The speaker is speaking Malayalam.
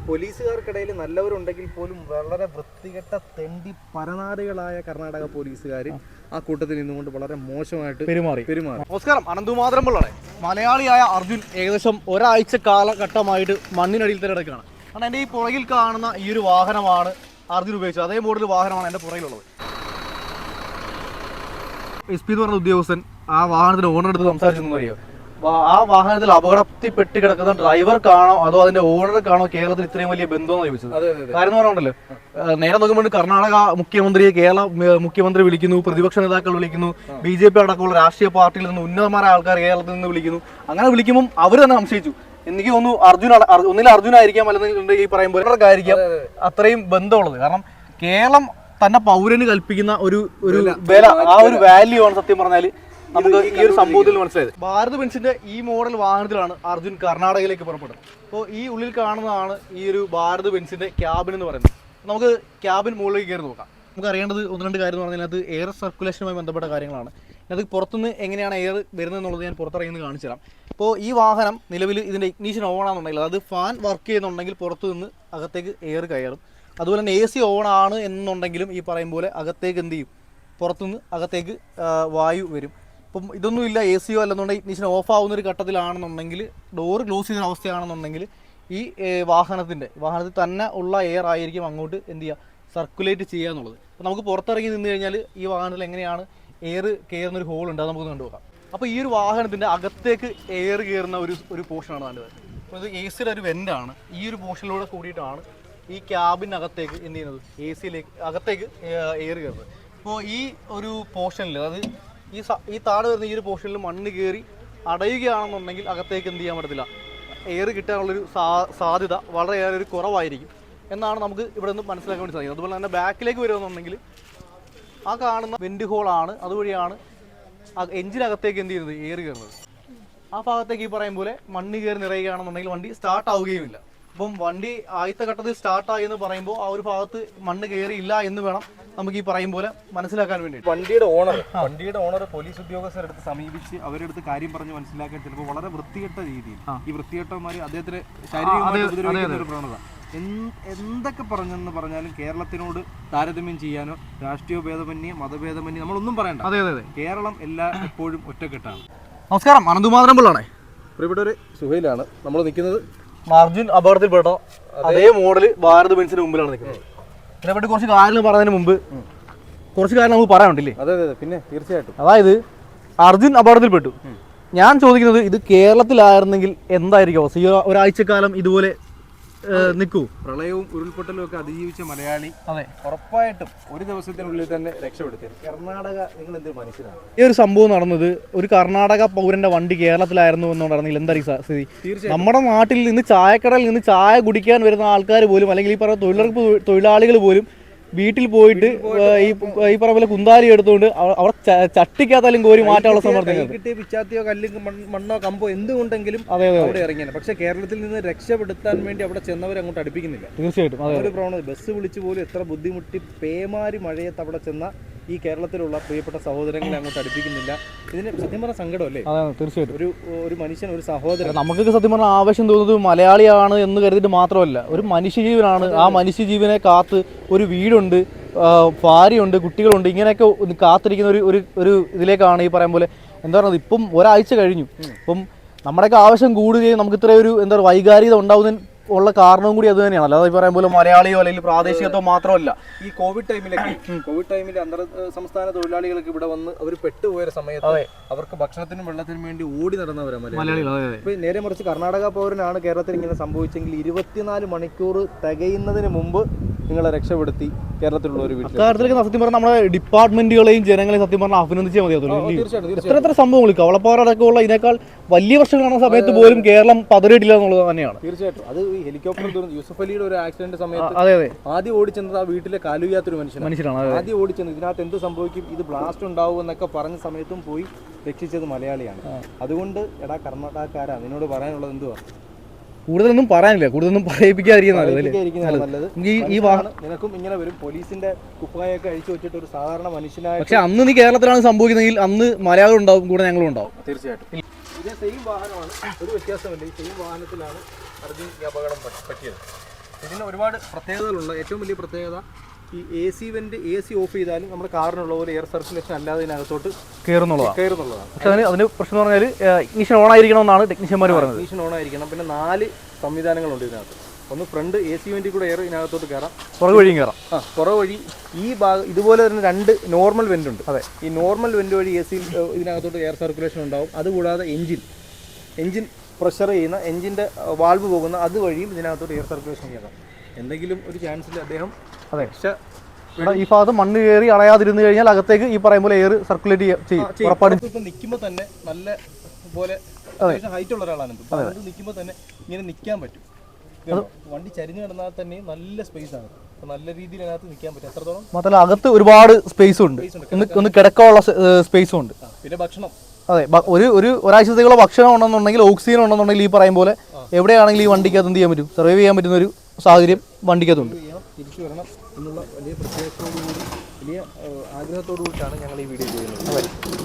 പോലീസുകാർക്കിടയിൽ നല്ലവരുണ്ടെങ്കിൽ പോലും വളരെ വൃത്തികെട്ട തെണ്ടി പരനാടുകളായ കർണാടക പോലീസുകാർ ആ കൂട്ടത്തിൽ നിന്നുകൊണ്ട് വളരെ മോശമായിട്ട് പെരുമാറി. നമസ്കാരം, അനന്തുമാതരമ്പുള്ളാണ്. മലയാളിയായ അർജുൻ ഏകദേശം ഒരാഴ്ച കാലഘട്ടമായിട്ട് മണ്ണിനടിയിൽ തന്നെ കിടക്കുകയാണ്. കാരണം എൻ്റെ ഈ പുറകിൽ കാണുന്ന ഈ ഒരു വാഹനമാണ് അർജുൻ ഉപയോഗിച്ചത്. അതേ മോഡൽ വാഹനമാണ് എൻ്റെ പുറകിലുള്ളത്. SP എന്ന് പറഞ്ഞ ഉദ്യോഗസ്ഥൻ ആ വാഹനത്തിന് ഓണർ എടുത്ത് സംസാരിച്ചെന്ന് അറിയോ? ആ വാഹനത്തിൽ അപകടത്തിൽപ്പെട്ട് കിടക്കുന്ന ഡ്രൈവർക്കാണോ അതോ അതിന്റെ ഓണർക്കാണോ കേരളത്തിൽ ഇത്രയും വലിയ ബന്ധമെന്ന് ചോദിച്ചത്. കാര്യം പറഞ്ഞുണ്ടല്ലോ, നേരെ നോക്കുമ്പോൾ കർണാടക മുഖ്യമന്ത്രിയെ കേരള മുഖ്യമന്ത്രി വിളിക്കുന്നു, പ്രതിപക്ഷ നേതാക്കൾ വിളിക്കുന്നു, BJP അടക്കമുള്ള രാഷ്ട്രീയ പാർട്ടിയിൽ നിന്ന് ഉന്നതമായ ആൾക്കാർ കേരളത്തിൽ നിന്ന് വിളിക്കുന്നു. അങ്ങനെ വിളിക്കുമ്പോൾ അവർ തന്നെ സംശയിച്ചു. എനിക്ക് തോന്നുന്നു ഒന്നിൽ അർജുനായിരിക്കാം, അല്ലെങ്കിൽ ഈ പറയുമ്പോൾ ആയിരിക്കാം അത്രയും ബന്ധമുള്ളത്. കാരണം കേരളം തന്നെ പൗരന് കൽപ്പിക്കുന്ന ഒരു വില, ആ ഒരു വാല്യൂ ആണ് സത്യം പറഞ്ഞാൽ നമുക്ക് ഈ ഒരു സംഭവത്തിൽ മനസ്സിലായത്. ഭാരത് ബെൻസിന്റെ ഈ മോഡൽ വാഹനത്തിലാണ് അർജുൻ കർണാടകയിലേക്ക് പുറപ്പെട്ടത്. അപ്പോൾ ഈ ഉള്ളിൽ കാണുന്നതാണ് ഈ ഒരു ഭാരത് ബെൻസിന്റെ ക്യാബിൻ എന്ന് പറയുന്നത്. നമുക്ക് ക്യാബിൻ മുകളിലേക്ക് കയറി നോക്കാം. നമുക്ക് അറിയേണ്ടത് ഒന്ന് രണ്ട് കാര്യം എന്ന് പറഞ്ഞാൽ അത് എയർ സർക്കുലേഷനുമായി ബന്ധപ്പെട്ട കാര്യങ്ങളാണ്. അത് പുറത്തുനിന്ന് എങ്ങനെയാണ് എയർ വരുന്നത് എന്നുള്ളത് ഞാൻ പുറത്തിറങ്ങി കാണിച്ചു തരാം. ഇപ്പോൾ ഈ വാഹനം നിലവിൽ ഇതിൻ്റെ ഇഗ്നീഷൻ ഓൺ ആണെന്നുണ്ടെങ്കിൽ, അത് ഫാൻ വർക്ക് ചെയ്യുന്നുണ്ടെങ്കിൽ പുറത്തു നിന്ന് അകത്തേക്ക് എയർ കയറും. അതുപോലെ തന്നെ AC ഓൺ ആണ് എന്നുണ്ടെങ്കിലും ഈ പറയും പോലെ അകത്തേക്ക് എന്ത് ചെയ്യും, പുറത്തുനിന്ന് അകത്തേക്ക് വായു വരും. ഇപ്പം ഇതൊന്നുമില്ല, AC അല്ലെന്നുണ്ടെങ്കിൽ ഇഗ്നിഷൻ ഓഫ് ആവുന്ന ഒരു ഘട്ടത്തിലാണെന്നുണ്ടെങ്കിൽ, ഡോറ് ക്ലോസ് ചെയ്യുന്ന അവസ്ഥയാണെന്നുണ്ടെങ്കിൽ ഈ വാഹനത്തിൽ തന്നെ ഉള്ള എയർ ആയിരിക്കും അങ്ങോട്ട് എന്ത് ചെയ്യുക, സർക്കുലേറ്റ് ചെയ്യുക എന്നുള്ളത്. അപ്പോൾ നമുക്ക് പുറത്തിറങ്ങി നിന്ന് കഴിഞ്ഞാൽ ഈ വാഹനത്തിൽ എങ്ങനെയാണ് എയർ കയറുന്നൊരു ഹോൾ ഉണ്ട്, അത് നമുക്ക് കണ്ടുപോകാം. അപ്പോൾ ഈ ഒരു വാഹനത്തിൻ്റെ അകത്തേക്ക് എയർ കയറുന്ന ഒരു പോർഷനാണ് കണ്ടത്. അപ്പോൾ ഇത് AC ഒരു വെൻ്റാണ്. ഈ ഒരു പോർഷനിലൂടെ കൂടിയിട്ടാണ് ഈ ക്യാബിനകത്തേക്ക് എന്ത് ചെയ്യുന്നത്, AC അകത്തേക്ക് എയർ കയറുന്നത്. അപ്പോൾ ഈ ഒരു പോർഷനിൽ, അതായത് ഈ താഴെ വരുന്ന ഈ ഒരു പോർഷനിൽ മണ്ണ് കയറി അടയുകയാണെന്നുണ്ടെങ്കിൽ അകത്തേക്ക് എന്ത് ചെയ്യാൻ പറ്റത്തില്ല, എയർ കിട്ടാനുള്ളൊരു സാധ്യത വളരെയേറെ ഒരു കുറവായിരിക്കും എന്നാണ് നമുക്ക് ഇവിടെ നിന്ന് മനസ്സിലാക്കാൻ വേണ്ടി സാധിക്കുന്നത്. അതുപോലെ തന്നെ ബാക്കിലേക്ക് വരുമെന്നുണ്ടെങ്കിൽ ആ കാണുന്ന വെൻറ്റ് ഹോളാണ്, അതുവഴിയാണ് എഞ്ചിനകത്തേക്ക് എന്ത് ചെയ്യുന്നത്, എയർ കയറുന്നത്. ആ ഭാഗത്തേക്ക് ഈ പറയും പോലെ മണ്ണ് കയറി നിറയുകയാണെന്നുണ്ടെങ്കിൽ വണ്ടി സ്റ്റാർട്ട് ആവുകയുമില്ല. അപ്പം വണ്ടി ആദ്യത്തെ ഘട്ടത്തിൽ സ്റ്റാർട്ടായി എന്ന് പറയുമ്പോൾ ആ ഒരു ഭാഗത്ത് മണ്ണ് കയറിയില്ല എന്ന് വേണം നമുക്ക് ഈ പറയും പോലെ മനസ്സിലാക്കാൻ വേണ്ടി. വണ്ടിയുടെ ഓണർ പോലീസ് ഉദ്യോഗസ്ഥരെടുത്ത് സമീപിച്ച് അവരെടുത്ത് കാര്യം പറഞ്ഞ് മനസ്സിലാക്കാൻ ചിലപ്പോൾ വളരെ വൃത്തികെട്ട രീതിയിൽ ഈ വൃത്തികെട്ടന്മാർ അദ്ദേഹത്തിന് ശാരീരികമായി ഉപദ്രവിക്കുന്ന ഒരു പ്രവണത എന്തൊക്കെ പറഞ്ഞെന്ന് പറഞ്ഞാലും കേരളത്തിനോട് താരതമ്യം ചെയ്യാനോ രാഷ്ട്രീയ ഭേദമന്യേ മതഭേദമന്യേ നമ്മളൊന്നും പറയണ്ട. അതെ, കേരളം എപ്പോഴും ഒറ്റക്കെട്ടാണ്. നമസ്കാരം, അനന്തുമാതരമ്പുള്ളാണ്. പ്രിയപ്പെട്ടവരെ, സുഹൈലാണ് നമ്മൾ നിൽക്കുന്നത്. അർജുൻ അപകടത്തിൽപ്പെട്ടോ അതേ മോഡൽ ഭാരത് ബെൻസിന് മുമ്പിലാണ് നിൽക്കുന്നത്. ഇതിനെപ്പറ്റി കുറച്ച് കാര്യങ്ങൾ പറയുന്നതിന് മുമ്പ് കുറച്ച് കാര്യം നമുക്ക് പറയാനുണ്ടല്ലേ? അതെ, പിന്നെ തീർച്ചയായിട്ടും. അതായത് അർജുൻ അപകടത്തിൽപ്പെട്ടു. ഞാൻ ചോദിക്കുന്നത്, ഇത് കേരളത്തിലായിരുന്നെങ്കിൽ എന്തായിരിക്കും അവസ്ഥ? ഈ ഒരാഴ്ചക്കാലം ഇതുപോലെ നിൽക്കൂ. പ്രളയവും ഉരുൾപൊട്ടലും ഒക്കെ അതിജീവിച്ച മലയാളി ഉറപ്പായിട്ടും ഒരു ദിവസത്തിനുള്ളിൽ തന്നെ രക്ഷപ്പെടുത്തി. കർണാടക, നിങ്ങൾ എന്തൊരു മനുഷ്യനാണ്. ഈ ഒരു സംഭവം നടന്നത് ഒരു കർണാടക പൗരന്റെ വണ്ടി കേരളത്തിലായിരുന്നു എന്നുണ്ടെങ്കിൽ എന്തായിരിക്കും സ്ഥിതി? നമ്മുടെ നാട്ടിൽ നിന്ന് ചായക്കടയിൽ നിന്ന് ചായ കുടിക്കാൻ വരുന്ന ആൾക്കാർ പോലും, അല്ലെങ്കിൽ ഈ പറയുന്ന തൊഴിലാളികൾ പോലും വീട്ടിൽ പോയിട്ട് ഈ പറഞ്ഞ പോലെ കുന്താലി എടുത്തുകൊണ്ട് അവിടെ ചട്ടിക്കകത്താലും കോരി മാറ്റാനുള്ള സമർത്ഥനം കിട്ടിയ പിച്ചാത്തിയോ കല്ലും മണ്ണോ കമ്പോ എന്തുകൊണ്ടെങ്കിലും അവിടെ ഇറങ്ങിയാണ്. പക്ഷെ കേരളത്തിൽ നിന്ന് രക്ഷപ്പെടുത്താൻ വേണ്ടി അവിടെ ചെന്നവർ അങ്ങോട്ട് അടുപ്പിക്കുന്നില്ല. തീർച്ചയായിട്ടും ഒരു പ്രവണത. ബസ് വിളിച്ചു പോലും എത്ര ബുദ്ധിമുട്ടി പേമാരി മഴയത്ത് അവിടെ ചെന്ന ഈ കേരളത്തിലുള്ള പ്രിയപ്പെട്ട സഹോദരങ്ങളെ അങ്ങോട്ട് അടുപ്പിക്കുന്നില്ല. ഇതിന് സത്യം പറഞ്ഞ സങ്കടമല്ലേ? തീർച്ചയായിട്ടും. ഒരു മനുഷ്യൻ, ഒരു സഹോദരൻ, നമുക്കൊക്കെ സത്യം പറഞ്ഞ ആവശ്യം തോന്നുന്നത് മലയാളിയാണ് എന്ന് കരുതിയിട്ട് മാത്രമല്ല, ഒരു മനുഷ്യജീവനാണ്. ആ മനുഷ്യജീവനെ കാത്ത് ഒരു വീടുണ്ട്, ഭാര്യയുണ്ട്, കുട്ടികളുണ്ട്, ഇങ്ങനെയൊക്കെ കാത്തിരിക്കുന്ന ഒരു ഇതിലേക്കാണ് ഈ പറയാൻ പോലെ എന്താ പറയുന്നത്. ഇപ്പം ഒരാഴ്ച കഴിഞ്ഞു. ഇപ്പം നമ്മുടെയൊക്കെ ആവശ്യം കൂടുകയും നമുക്ക് ഇത്ര ഒരു എന്താ പറയുക വൈകാരികത ഉണ്ടാവുന്നതിന് ഉള്ള കാരണവും കൂടി അത് തന്നെയാണ്. അല്ലാതെ ഈ പറയാൻ പോലെ മലയാളിയോ അല്ലെങ്കിൽ പ്രാദേശികത്വം മാത്രമല്ല. ഈ കോവിഡ് ടൈമിൽ അന്തർ സംസ്ഥാന തൊഴിലാളികൾക്ക് ഇവിടെ വന്ന് അവർ പെട്ടുപോയ സമയത്ത് അവർക്ക് ഭക്ഷണത്തിനും വെള്ളത്തിനും വേണ്ടി ഓടി നടന്നവരാണ് മലയാളികൾ. ഇപ്പൊ നേരെ മറിച്ച് കർണാടക പൗരനാണ് കേരളത്തിൽ ഇങ്ങനെ സംഭവിച്ചെങ്കിൽ 24 മണിക്കൂർ തികയുന്നതിന് മുമ്പ് നിങ്ങളെ രക്ഷപ്പെടുത്തി കേരളത്തിലുള്ള ഒരു വീട്ടിൽ. അക്കാര്യത്തിലേക്ക് സത്യം പറഞ്ഞാൽ നമ്മുടെ ഡിപ്പാർട്ട്മെന്റുകളെയും ജനങ്ങളെയും സത്യം പറഞ്ഞാൽ അഭിനന്ദിച്ചേ മതിയാകും. എത്ര സംഭവങ്ങൾ കവളപ്പാറടക്കമുള്ള ഇതിനേക്കാൾ വലിയ വർഷങ്ങളാണ് സമയത്ത് പോലും കേരളം പതറിയിട്ടില്ല എന്നുള്ളത് തന്നെയാണ്. തീർച്ചയായിട്ടും. അത് ഈ ഹെലികോപ്റ്റർ യൂസഫ് അലിയുടെ ഒരു ആക്സിഡന്റ് സമയത്ത് ആദ്യം ഓടിച്ചെന്നത് ആ വീട്ടിലെ കാലുവയ്യാത്തൊരു മനുഷ്യനാണ്. ആദ്യം ഓടിച്ചെന്നത് ഇതിനകത്ത് എന്ത് സംഭവിക്കും, ഇത് ബ്ലാസ്റ്റ് ഉണ്ടാവും എന്നൊക്കെ പറഞ്ഞ സമയത്തും പോയി രക്ഷിച്ചത് മലയാളിയാണ്. അതുകൊണ്ട് എടാ കർണാടകക്കാരാ, നിന്നോട് പറയാനുള്ളത് എന്തുവാ? കൂടുതലൊന്നും പറയാനില്ല, കൂടുതലൊന്നും പറയിപ്പിക്കാതിരിക്കുന്നത് നല്ലത്. നിനക്കും ഇങ്ങനെ വരും. പോലീസിന്റെ കുപ്പായൊക്കെ അഴിച്ചു വെച്ചിട്ട് ഒരു സാധാരണ മനുഷ്യനായ. പക്ഷെ അന്ന് നീ കേരളത്തിലാണ് സംഭവിക്കുന്നതെങ്കിൽ അന്ന് മലയാളം ഉണ്ടാവും, കൂടെ ഞങ്ങളും ഉണ്ടാവും. തീർച്ചയായിട്ടും. ഇതേ സെയിം വാഹനമാണ്, ഒരു വ്യത്യാസമില്ല. ഈ സെയിം വാഹനത്തിലാണ് അർജുൻ ഈ അപകടം പറ്റിയത്. ഇതിന് ഒരുപാട് പ്രത്യേകതകളുണ്ട്. ഏറ്റവും വലിയ പ്രത്യേകത ഈ AC വെന്റ് AC ഓഫ് ചെയ്താലും നമ്മുടെ കാറിനുള്ള പോലെ എയർ സർക്കുലേഷൻ അല്ലാതെ ഇതിനകത്തോട്ട് കയറുന്നുള്ളതാണ്. പക്ഷേ അതിന് പ്രശ്നം എന്ന് പറഞ്ഞാൽ ഇഗ്നിഷൻ ഓൺ ആയിരിക്കണമെന്നാണ് ടെക്നീഷ്യന്മാർ പറയുന്നത്. ഇഗ്നിഷൻ ഓൺ ആയിരിക്കണം. പിന്നെ 4 സംവിധാനങ്ങളുണ്ട് ഇതിനകത്ത്. ഒന്ന് ഫ്രണ്ട് AC വെന്റിൽ കൂടെ എയർ ഇതിനകത്തോട്ട് കയറാം, പുറകു വഴിയും കയറാം. പുറകു വഴി ഈ ഭാഗം ഇതുപോലെ തന്നെ 2 നോർമൽ വെന്റ് ഉണ്ട്. അതെ, ഈ നോർമൽ വെന്റ് വഴി AC ഇതിനകത്തോട്ട് എയർ സർക്കുലേഷൻ ഉണ്ടാവും. അതുകൂടാതെ എഞ്ചിൻ പ്രഷർ ചെയ്യുന്ന എഞ്ചിൻ്റെ വാൾവ് പോകുന്ന അതുവഴിയും ഇതിനകത്തോട്ട് എയർ സർക്കുലേഷൻ കയറാം. എന്തെങ്കിലും ഒരു ചാൻസിൽ അദ്ദേഹം ഈ ഭാഗത്ത് മണ്ണ് കയറി അളയാതിരുന്ന് കഴിഞ്ഞാൽ അകത്തേക്ക് ഈ പറയുമ്പോൾ എയർ സർക്കുലേറ്റ് ചെയ്യും. ഇപ്പം നിൽക്കുമ്പോൾ തന്നെ നല്ല പോലെ ഹൈറ്റ് ഉള്ള ഒരാളാണ്. അത് നിൽക്കുമ്പോൾ തന്നെ ഇങ്ങനെ നിൽക്കാൻ പറ്റും. വണ്ടി ചരിഞ്ഞു കിടന്നാൽ തന്നെ നല്ല സ്പേസ് ആണ്. നല്ല രീതിയിൽ അതിനകത്ത് നിൽക്കാൻ പറ്റും. എത്രത്തോളം മാത്രമല്ല അകത്ത് ഒരുപാട് സ്പേസും ഉണ്ട്, ഒന്ന് കിടക്കാനുള്ള സ്പേസും ഉണ്ട്. പിന്നെ ഭക്ഷണം, അതെ, ഒരാഴ്ചത്തേക്കുള്ള ഭക്ഷണം ഉണ്ടെന്നുണ്ടെങ്കിൽ, ഓക്സിജൻ ഉണ്ടെന്നുണ്ടെങ്കിൽ ഈ പറയും പോലെ എവിടെയാണെങ്കിലും ഈ വണ്ടിക്കകത്ത് എന്ത് ചെയ്യാൻ പറ്റും, സർവൈവ് ചെയ്യാൻ പറ്റുന്ന ഒരു സാഹചര്യം വണ്ടിക്കകത്തുണ്ട്. തിരിച്ചു വരണം എന്നുള്ള വലിയ പ്രത്യേകത്തോടുകൂടി, വലിയ ആഗ്രഹത്തോടു കൂടിയിട്ടാണ് ഞങ്ങൾ ഈ വീഡിയോ ചെയ്യുന്നത്.